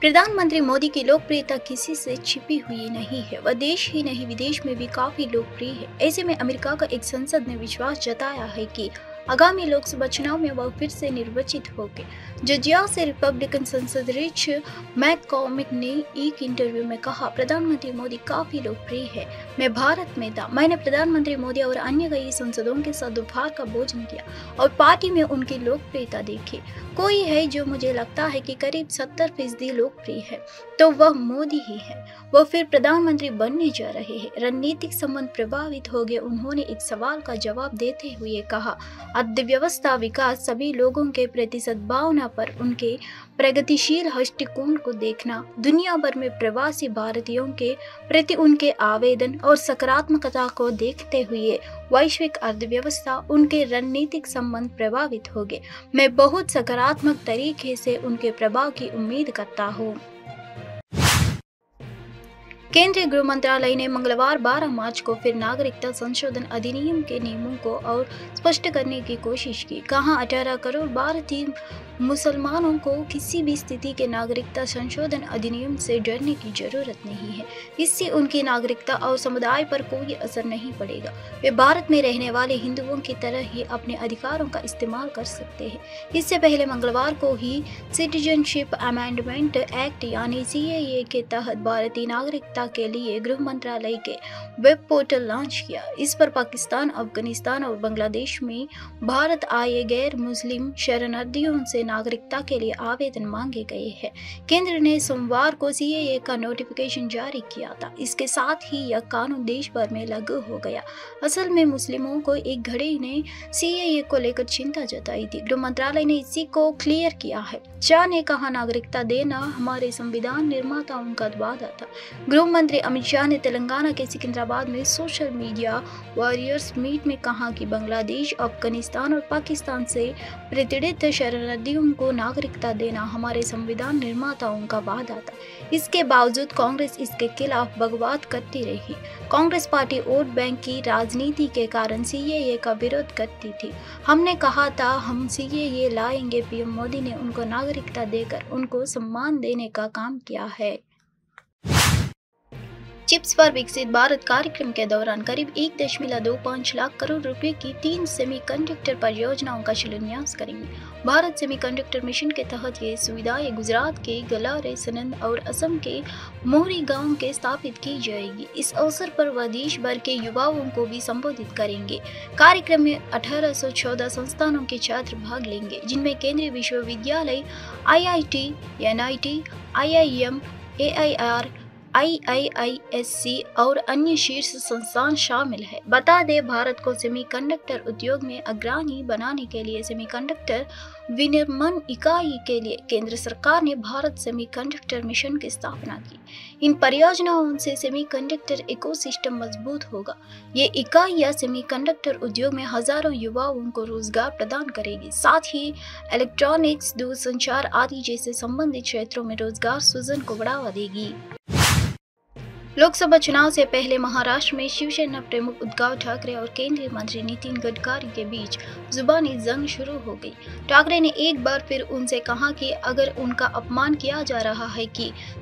प्रधानमंत्री मोदी की लोकप्रियता किसी से छिपी हुई नहीं है। वह देश ही नहीं विदेश में भी काफी लोकप्रिय है। ऐसे में अमेरिका का एक संसद ने विश्वास जताया है कि आगामी लोकसभा चुनाव में वह फिर से निर्वाचित होंगे। जॉर्जिया से रिपब्लिकन सांसद रिच मैककॉर्मिक ने एक इंटरव्यू में कहा, प्रधानमंत्री मोदी काफी लोकप्रिय है। मैं भारत में था, मैंने प्रधानमंत्री मोदी और अन्य कई सांसदों के साथ दोपहर का भोजन किया और पार्टी में उनकी लोकप्रियता देखी। कोई है जो मुझे लगता है कि करीब 70% लोकप्रिय है, तो वह मोदी ही है। वह फिर प्रधानमंत्री बनने जा रहे हैं। रणनीतिक संबंध प्रभावित हो गए। उन्होंने एक सवाल का जवाब देते हुए कहा, अर्थव्यवस्था विकास सभी लोगों के प्रति सद्भावना पर उनके प्रगतिशील दृष्टिकोण को देखना, दुनिया भर में प्रवासी भारतीयों के प्रति उनके आवेदन और सकारात्मकता को देखते हुए वैश्विक अर्थव्यवस्था उनके रणनीतिक संबंध प्रभावित हो गए। मैं बहुत सकारात्मक तरीके से उनके प्रभाव की उम्मीद करता हूँ। केंद्रीय गृह मंत्रालय ने मंगलवार 12 मार्च को फिर नागरिकता संशोधन अधिनियम के नियमों को और स्पष्ट करने की कोशिश की। कहा, 18 करोड़ भारतीय मुसलमानों को किसी भी स्थिति के नागरिकता संशोधन अधिनियम से डरने की जरूरत नहीं है। इससे उनकी नागरिकता और समुदाय पर कोई असर नहीं पड़ेगा। वे भारत में रहने वाले हिंदुओं की तरह ही अपने अधिकारों का इस्तेमाल कर सकते हैं। इससे पहले मंगलवार को ही सिटीजनशिप अमेंडमेंट एक्ट यानी CAA के तहत भारतीय नागरिकता के लिए गृह मंत्रालय के वेब पोर्टल लॉन्च किया। इस पर पाकिस्तान, अफगानिस्तान और बांग्लादेश में भारत आए गैर मुस्लिम शरणार्थियों से नागरिकता के लिए आवेदन मांगे गए हैं। केंद्र ने सोमवार को CAA का नोटिफिकेशन जारी किया था। इसके साथ ही यह कानून देश भर में लागू हो गया। असल में मुस्लिमों को एक घड़ी ने CAA को लेकर चिंता जताई थी। गृह मंत्रालय ने इसी को क्लियर किया है। शाह ने कहा, नागरिकता देना हमारे संविधान निर्माताओं का वादा था। गृह मंत्री अमित शाह ने तेलंगाना के सिकंदराबाद में सोशल मीडिया वॉरियर्स मीट में कहा कि बांग्लादेश, अफगानिस्तान और पाकिस्तान से प्रतिनिधित शरणार्थियों को नागरिकता देना हमारे संविधान निर्माताओं का वादा था। इसके बावजूद कांग्रेस इसके खिलाफ बगावत करती रही। कांग्रेस पार्टी वोट बैंक की राजनीति के कारण CAA का विरोध करती थी। हमने कहा था हम CAA लाएंगे। PM मोदी ने उनको नागरिकता देकर उनको सम्मान देने का काम किया है। चिप्स पर विकसित भारत कार्यक्रम के दौरान करीब 1.25 लाख करोड़ रुपए की 3 सेमीकंडक्टर परियोजनाओं का शिलान्यास करेंगे। भारत सेमीकंडक्टर मिशन के तहत ये सुविधाएं गुजरात के गलारे, सनंद और असम के मोहरी गांव के स्थापित की जाएगी। इस अवसर पर वह देश भर के युवाओं को भी संबोधित करेंगे। कार्यक्रम में 1814 संस्थानों के छात्र भाग लेंगे, जिनमें केंद्रीय विश्वविद्यालय, IIT, NIT, IIM, AIR, IIISC और अन्य शीर्ष संस्थान शामिल है। बता दें, भारत को सेमीकंडक्टर उद्योग में अग्रणी बनाने के लिए सेमीकंडक्टर विनिर्माण इकाई के लिए केंद्र सरकार ने भारत सेमीकंडक्टर मिशन की स्थापना की। इन परियोजनाओं से सेमीकंडक्टर इकोसिस्टम मजबूत होगा। ये इकाइयां सेमीकंडक्टर उद्योग में हजारों युवाओं को रोजगार प्रदान करेगी। साथ ही इलेक्ट्रॉनिक्स, दूरसंचार आदि जैसे संबंधित क्षेत्रों में रोजगार सृजन को बढ़ावा देगी। लोकसभा चुनाव से पहले महाराष्ट्र में शिवसेना प्रमुख उद्धव ठाकरे और केंद्रीय मंत्री नितिन गडकरी के बीच जुबानी जंग शुरू हो गई। ठाकरे ने एक बार फिर उनसे कहा कि अगर उनका अपमान किया जा रहा है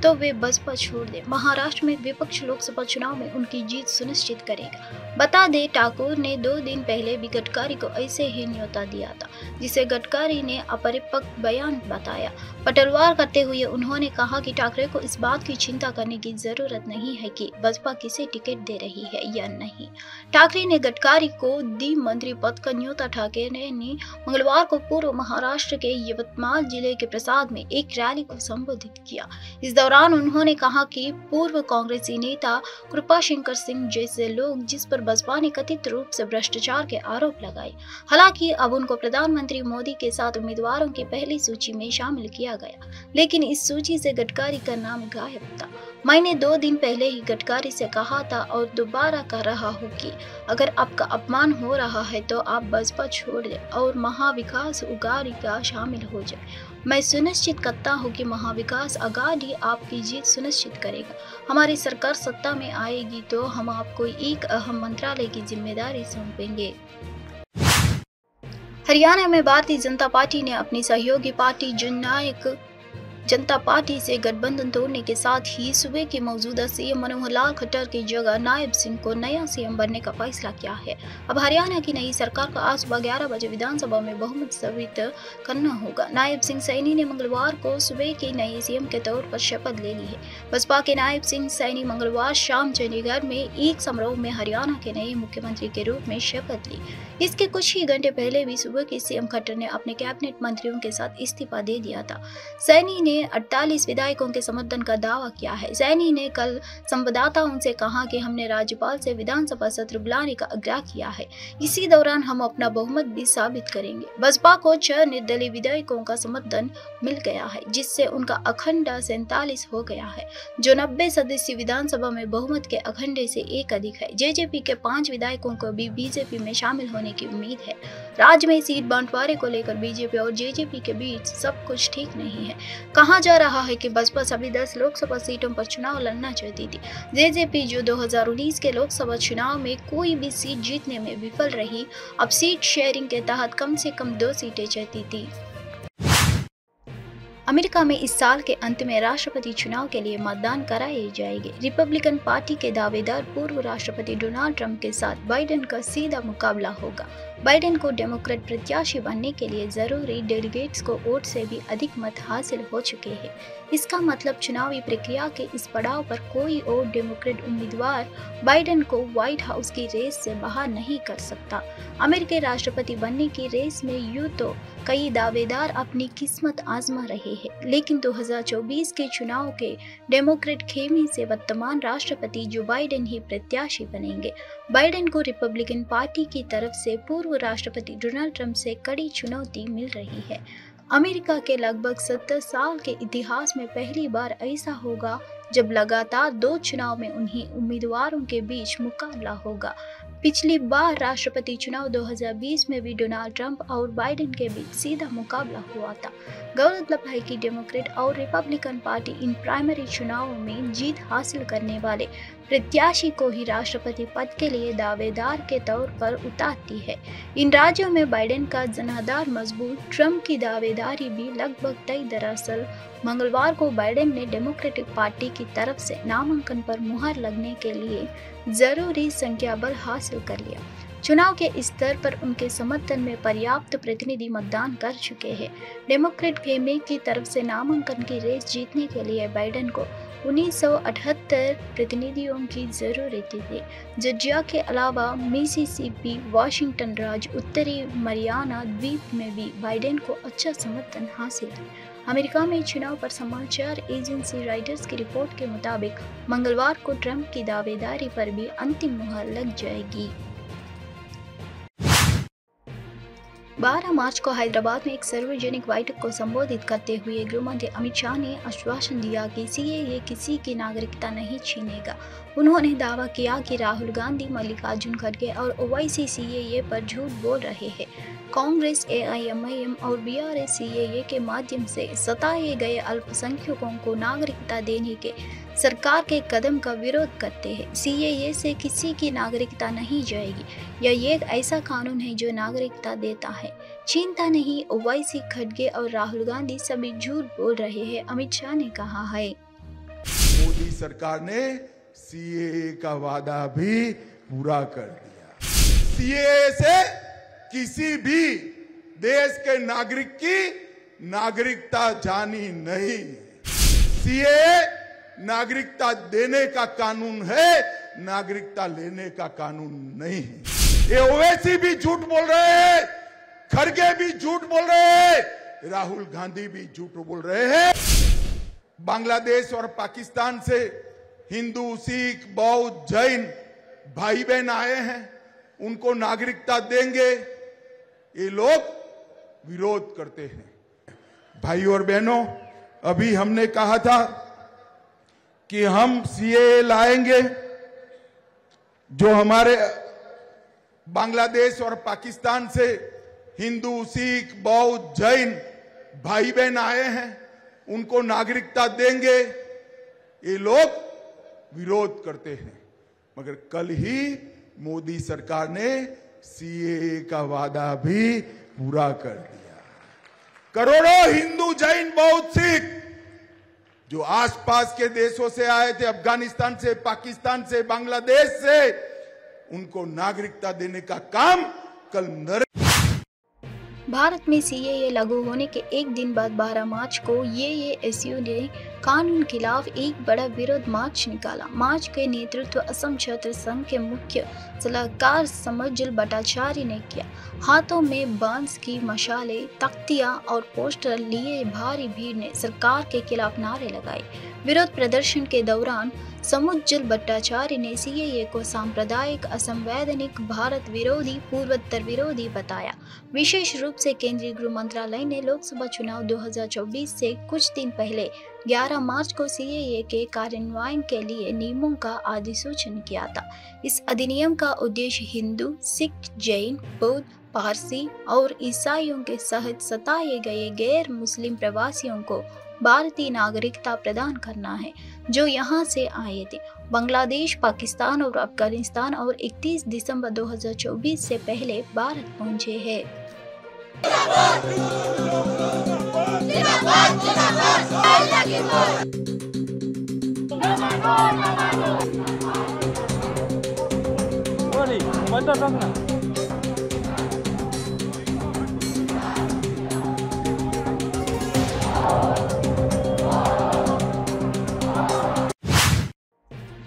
तो वे बसपा छोड़ दें। महाराष्ट्र में विपक्ष लोकसभा चुनाव में उनकी जीत सुनिश्चित करेगा। बता दें, ठाकुर ने 2 दिन पहले भी गडकरी को ऐसे ही न्योता दिया था, जिसे गडकरी ने अपरिपक्व बयान बताया। पलटवार करते हुए उन्होंने कहा कि ठाकरे को इस बात की चिंता करने की जरूरत नहीं है कि बसपा किसे टिकट दे रही है या नहीं। ठाकरे ने गडकरी को दी मंत्री पद का न्योता। ठाकरे ने मंगलवार को पूर्व महाराष्ट्र के यवतमाल जिले के प्रसाद में एक रैली को संबोधित किया। इस दौरान उन्होंने कहा कि पूर्व कांग्रेसी नेता कृपाशंकर सिंह जैसे लोग जिस पर बसपा ने कथित रूप से भ्रष्टाचार के आरोप लगाए। हालांकि अब उनको प्रधानमंत्री मोदी के साथ उम्मीदवारों की पहली सूची में शामिल किया गया, लेकिन इस सूची से गडकरी का नाम गायब था। मैंने 2 दिन पहले ही गडकरी से कहा था और दोबारा कह रहा हूँ कि अगर आपका अपमान हो रहा है तो आप बसपा छोड़ दें और महाविकास अघाड़ी का शामिल हो जाए। मैं सुनिश्चित करता हूँ कि महाविकास अघाड़ी आपकी जीत सुनिश्चित करेगा। हमारी सरकार सत्ता में आएगी तो हम आपको एक अहम मंत्रालय की जिम्मेदारी सौंपेंगे। हरियाणा में भारतीय जनता पार्टी ने अपनी सहयोगी पार्टी जननायक जनता पार्टी से गठबंधन तोड़ने के साथ ही सूबे के मौजूदा सीएम मनोहर लाल खट्टर की जगह नायब सिंह को नया सीएम बनने का फैसला किया है। अब हरियाणा की नई सरकार को आज सुबह 11 बजे विधानसभा में बहुमत साबित करना होगा। नायब सिंह सैनी ने मंगलवार को सूबे के नए सीएम के तौर पर शपथ ले ली है। बसपा के नायब सिंह सैनी मंगलवार शाम चंडीगढ़ में एक समारोह में हरियाणा के नए मुख्यमंत्री के रूप में शपथ ली। इसके कुछ ही घंटे पहले भी सूबे के सीएम खट्टर ने अपने कैबिनेट मंत्रियों के साथ इस्तीफा दे दिया था। सैनी ने 48 विधायकों के समर्थन का दावा किया है। सैनी ने कल संवाददाताओं से कहा कि हमने राज्यपाल से विधानसभा सत्र बुलाने का आग्रह किया है। इसी दौरान हम अपना बहुमत भी साबित करेंगे। बसपा को 6 निर्दलीय विधायकों का समर्थन मिल गया है, जिससे उनका अखंडा 47 हो गया है, जो 90 सदस्यीय विधानसभा में बहुमत के अखंडे से एक अधिक है। जेजेपी के 5 विधायकों को भी बीजेपी में शामिल होने की उम्मीद है। राज्य में सीट बंटवारे को लेकर बीजेपी और जेजेपी के बीच सब कुछ ठीक नहीं है। कहा जा रहा है कि बसपा सभी 10 लोकसभा सीटों पर चुनाव लड़ना चाहती थी। जेजेपी जो 2019 के लोकसभा चुनाव में कोई भी सीट जीतने में विफल रही, अब सीट शेयरिंग के तहत कम से कम 2 सीटें चाहती थी। अमेरिका में इस साल के अंत में राष्ट्रपति चुनाव के लिए मतदान कराए जाएंगे। रिपब्लिकन पार्टी के दावेदार पूर्व राष्ट्रपति डोनाल्ड ट्रंप के साथ बाइडेन का सीधा मुकाबला होगा। बाइडेन को डेमोक्रेट प्रत्याशी बनने के लिए जरूरी डेलीगेट्स को वोट से भी अधिक मत हासिल हो चुके हैं। इसका मतलब चुनावी प्रक्रिया के इस पड़ाव पर कोई और डेमोक्रेट उम्मीदवार बाइडेन को व्हाइट हाउस की रेस से बाहर नहीं कर सकता। अमेरिकी राष्ट्रपति बनने की रेस में यूं तो कई दावेदार अपनी किस्मत आजमा रहे हैं, लेकिन 2024 के चुनाव के डेमोक्रेट खेमे से वर्तमान राष्ट्रपति जो बाइडेन ही प्रत्याशी बनेंगे। बाइडेन को रिपब्लिकन पार्टी की तरफ से पूर्व राष्ट्रपति डोनाल्ड ट्रंप से कड़ी चुनौती मिल रही है। अमेरिका के लगभग 70 साल के इतिहास में पहली बार ऐसा होगा जब लगातार 2 चुनाव में उन्हीं उम्मीदवारों के बीच मुकाबला होगा। पिछली बार राष्ट्रपति चुनाव 2020 में भी डोनाल्ड ट्रंप और बाइडेन के बीच सीधा मुकाबला हुआ था। गौरतलब है कि डेमोक्रेट और रिपब्लिकन पार्टी इन प्राइमरी चुनावों में जीत हासिल करने वाले प्रत्याशी को ही राष्ट्रपति पद के लिए दावेदार के तौर पर उतारती है। इन राज्यों में बाइडेन का जनाधार मजबूत, ट्रंप की दावेदारी भी लगभग तय। दरअसल मंगलवार को बाइडेन ने डेमोक्रेटिक पार्टी की तरफ से नामांकन पर मुहर लगने के लिए जरूरी संख्या बल हासिल कर लिया। चुनाव के स्तर पर उनके समर्थन में पर्याप्त प्रतिनिधि मतदान कर चुके हैं। डेमोक्रेट खेमे की तरफ से नामांकन की रेस जीतने के लिए बाइडेन को 1978 प्रतिनिधियों की जरूरत थी। जॉर्जिया के अलावा मिसिसिपी, वाशिंगटन राज्य, उत्तरी मरियाना द्वीप में भी बाइडेन को अच्छा समर्थन हासिल है। अमेरिका में चुनाव पर समाचार एजेंसी रॉयटर्स की रिपोर्ट के मुताबिक मंगलवार को ट्रंप की दावेदारी पर भी अंतिम मुहर लग जाएगी। 12 मार्च को हैदराबाद में एक सार्वजनिक बैठक को संबोधित करते हुए गृहमंत्री अमित शाह ने आश्वासन दिया कि सीएए किसी की नागरिकता नहीं छीनेगा। उन्होंने दावा किया कि राहुल गांधी, मल्लिकार्जुन खड़गे और ओवैसी सीएए पर झूठ बोल रहे हैं। कांग्रेस, एआईएमआईएम और बीआरएस सीएए के माध्यम से सताए गए अल्पसंख्यकों को नागरिकता देने के सरकार के कदम का विरोध करते हैं। सीएए से किसी की नागरिकता नहीं जाएगी। यह एक ऐसा कानून है जो नागरिकता देता है। चिंता नहीं, ओवैसी, खड़गे और राहुल गांधी सभी झूठ बोल रहे हैं, अमित शाह ने कहा है। मोदी सरकार ने सीएए का वादा भी पूरा कर दिया। सीएए से किसी भी देश के नागरिक की नागरिकता जानी नहीं। सीएए नागरिकता देने का कानून है, नागरिकता लेने का कानून नहीं है। ये ओवैसी भी झूठ बोल रहे हैं, खड़गे भी झूठ बोल रहे हैं, राहुल गांधी भी झूठ बोल रहे हैं। बांग्लादेश और पाकिस्तान से हिंदू, सिख, बौद्ध, जैन भाई बहन आए हैं, उनको नागरिकता देंगे, ये लोग विरोध करते हैं। भाई और बहनों, अभी हमने कहा था कि हम सीएए लाएंगे। जो हमारे बांग्लादेश और पाकिस्तान से हिंदू, सिख, बौद्ध, जैन भाई बहन आए हैं, उनको नागरिकता देंगे, ये लोग विरोध करते हैं। मगर कल ही मोदी सरकार ने सीएए का वादा भी पूरा कर दिया। करोड़ों हिंदू, जैन, बौद्ध, सिख जो आसपास के देशों से आए थे, अफगानिस्तान से, पाकिस्तान से, बांग्लादेश से, उनको नागरिकता देने का काम कल भारत में सीएए लागू होने के एक दिन बाद 12 मार्च को एएसयू ने कानून खिलाफ एक बड़ा विरोध मार्च निकाला। मार्च के नेतृत्व असम छात्र संघ के मुख्य सलाहकार समरजुल भट्टाचार्य ने किया। हाथों में बांस की मशालें, तख्तियां और पोस्टर लिए भारी भीड़ ने सरकार के खिलाफ नारे लगाए। विरोध प्रदर्शन के दौरान समरजुल भट्टाचार्य ने सीएए को सांप्रदायिक, असंवैधानिक, भारत विरोधी, पूर्वोत्तर विरोधी बताया। विशेष रूप से केंद्रीय गृह मंत्रालय ने लोकसभा चुनाव 2024 से कुछ दिन पहले 11 मार्च को सीएए के कार्यान्वयन के लिए नियमों का अधिसूचन किया था। इस अधिनियम का उद्देश्य हिंदू, सिख, जैन, बौद्ध, पारसी और ईसाइयों के सहित सताए गए गैर मुस्लिम प्रवासियों को भारतीय नागरिकता प्रदान करना है, जो यहाँ से आए थे, बांग्लादेश, पाकिस्तान और अफगानिस्तान और 31 दिसंबर 2024 से पहले भारत पहुँचे हैं।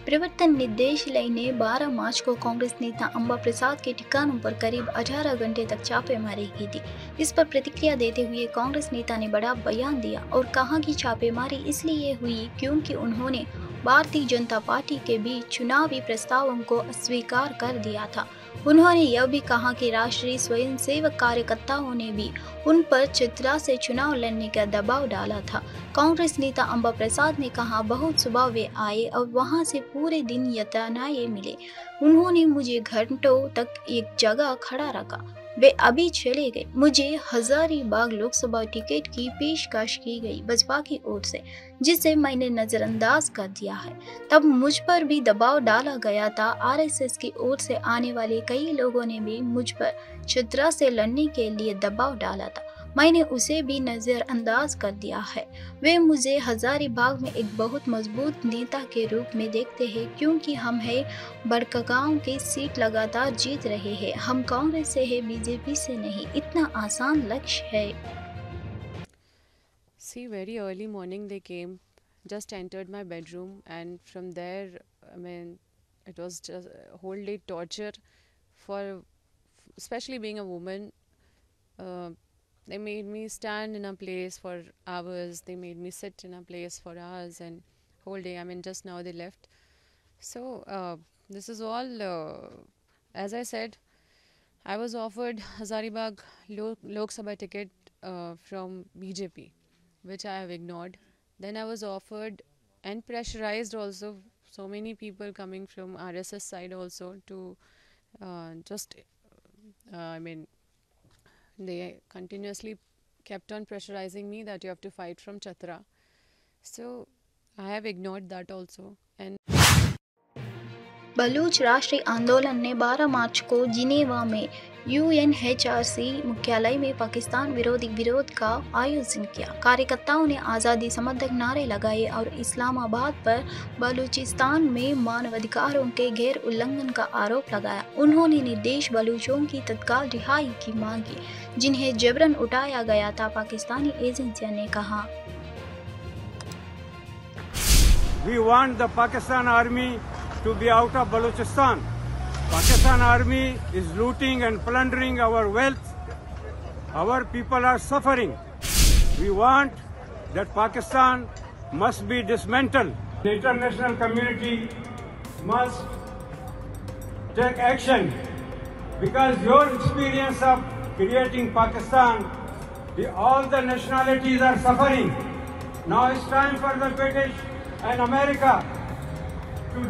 प्रवर्तन निदेशालय ने 12 मार्च को कांग्रेस नेता अंबा प्रसाद के ठिकानों पर करीब 18 घंटे तक छापेमारी की थी। इस पर प्रतिक्रिया देते हुए कांग्रेस नेता ने बड़ा बयान दिया और कहा कि छापेमारी इसलिए हुई क्योंकि उन्होंने भारतीय जनता पार्टी के बीच चुनावी प्रस्तावों को अस्वीकार कर दिया था। उन्होंने यह भी कहा कि राष्ट्रीय स्वयंसेवक कार्यकर्ताओं ने भी उन पर चित्रा से चुनाव लड़ने का दबाव डाला था। कांग्रेस नेता अंबा प्रसाद ने कहा, बहुत सुबह वे आए और वहां से पूरे दिन यातनाएं मिले। उन्होंने मुझे घंटों तक एक जगह खड़ा रखा। वे अभी चले गए। मुझे हजारीबाग लोकसभा टिकट की पेशकश की गई बसपा की ओर से, जिसे मैंने नजरअंदाज कर दिया है। तब मुझ पर भी दबाव डाला गया था। आरएसएस की ओर से आने वाले कई लोगों ने भी मुझ पर चित्रा से लड़ने के लिए दबाव डाला था। मैंने उसे भी नजरअंदाज कर दिया है। वे मुझे हजारीबाग में एक बहुत मजबूत नेता के रूप में देखते हैं, क्योंकि हम है बड़कागांव की सीट लगातार जीत रहे हैं। हम कांग्रेस से है, बीजेपी से नहीं। इतना आसान लक्ष्य है। See, very early morning they came, just entered my bedroom, and from there, I mean, it was just a whole day torture for, especially being a woman. They made me stand in a place for hours. They made me sit in a place for hours and whole day. I mean, just now they left. So this is all, as I said, I was offered Hazaribagh Lok Sabha ticket from BJP, which I have ignored. Then I was offered and pressurized also, so many people coming from RSS side also to I mean, they continuously kept on pressurizing me that you have to fight from Chatra. So I have ignored that also. And Baloch राष्ट्रीय आंदोलन ने 12 मार्च को Geneva में UNHRC मुख्यालय में पाकिस्तान विरोधी विरोध का आयोजन किया। कार्यकर्ताओं ने आज़ादी समर्थक नारे लगाए और इस्लामाबाद पर बलूचिस्तान में मानवाधिकारों के गैर उल्लंघन का आरोप लगाया। उन्होंने निर्दोष बलूचों की तत्काल रिहाई की मांग की, जिन्हें जबरन उठाया गया था। पाकिस्तानी एजेंसियों ने कहा, We want the Pakistan army to be out of Balochistan. Pakistan army is looting and plundering our wealth. Our people are suffering. We want that Pakistan must be dismantled. The international community must take action, because your experience of creating Pakistan, all the nationalities are suffering. Now it's time for the British and America to